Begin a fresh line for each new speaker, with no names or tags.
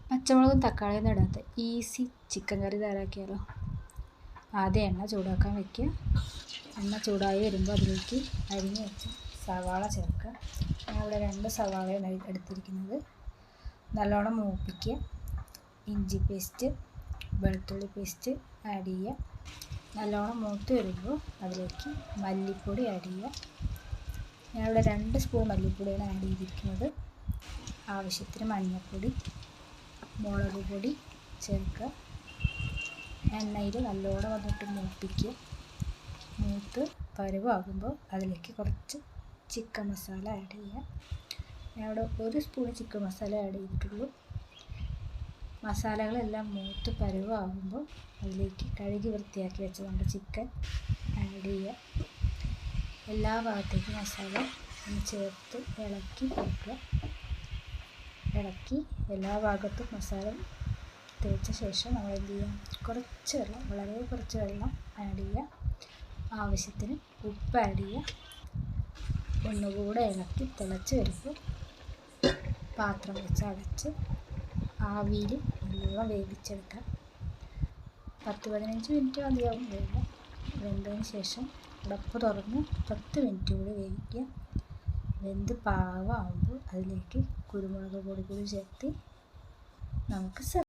പച്ചമുളകും തക്കാളിയും ഇടാത്ത ഈസി ചിക്കൻ കറി തയ്യാറാക്കിയാലോ. ആദ്യം എണ്ണ ചൂടാക്കാൻ വയ്ക്കുക. എണ്ണ ചൂടായി വരുമ്പോൾ അതിലേക്ക് അരിഞ്ഞ് വെച്ച സവാള ചേർക്കുക. ഞാൻ ഇവിടെ 2 സവാളയാണ് എടുത്തിരിക്കുന്നത്. നല്ലോണം മൂപ്പിക്കുക. ഇഞ്ചി പേസ്റ്റ്, വെളുത്തുള്ളി പേസ്റ്റ് ആഡ് ചെയ്യുക. നല്ലോണം മൂത്ത് വരുമ്പോൾ അതിലേക്ക് മല്ലിപ്പൊടി ആഡ് ചെയ്യുക. ഞാൻ ഇവിടെ 2 സ്പൂൺ മല്ലിപ്പൊടിയാണ് ആഡ് ചെയ്തിരിക്കുന്നത്. ആവശ്യത്തിന് മഞ്ഞൾപ്പൊടി, മുളക് പൊടി ചേർക്കുക. എണ്ണയിൽ നല്ലോണം വന്നിട്ട് മൂപ്പിക്കുക. മൂത്ത് പരുവാകുമ്പോൾ അതിലേക്ക് കുറച്ച് ചിക്കൻ മസാല ആഡ് ചെയ്യുക. ഞാൻ ഇവിടെ 1 സ്പൂൺ ചിക്കൻ മസാല ആഡ് ചെയ്തിട്ടുള്ളൂ. മസാലകളെല്ലാം മൂത്ത് പരുവാകുമ്പോൾ അതിലേക്ക് കഴുകി വൃത്തിയാക്കി വെച്ച നമ്മുടെ ചിക്കൻ ആഡ് ചെയ്യുക. എല്ലാ ഭാഗത്തേക്കും മസാല ഒന്ന് ചേർത്ത് ഇളക്കി കൊടുക്കുക. ഇളക്കി എല്ലാ ഭാഗത്തും മസാല തേച്ച ശേഷം നമ്മൾ എന്ത് ചെയ്യുക, കുറച്ച് വെള്ളം, വളരെ കുറച്ച് വെള്ളം ആഡ് ചെയ്യുക. ആവശ്യത്തിന് ഉപ്പ് ആഡ് ചെയ്യുക. ഒന്നുകൂടെ ഇളക്കി തിളച്ച് വരുമ്പോൾ പാത്രം വെച്ച് അടച്ച് ആവിയിൽ നല്ലോണം വേവിച്ചെടുക്കുക. 10-15 മിനിറ്റ് മതിയാവും വേവ്. വെന്തതിന് ശേഷം അടപ്പ് തുറന്ന് 10 മിനിറ്റ് കൂടി വേവിക്കുക. വെന്ത് പാകമാകുമ്പോൾ അതിലേക്ക് കുരുമുളക് പൊടി കൂടി ചേർത്ത് നമുക്ക്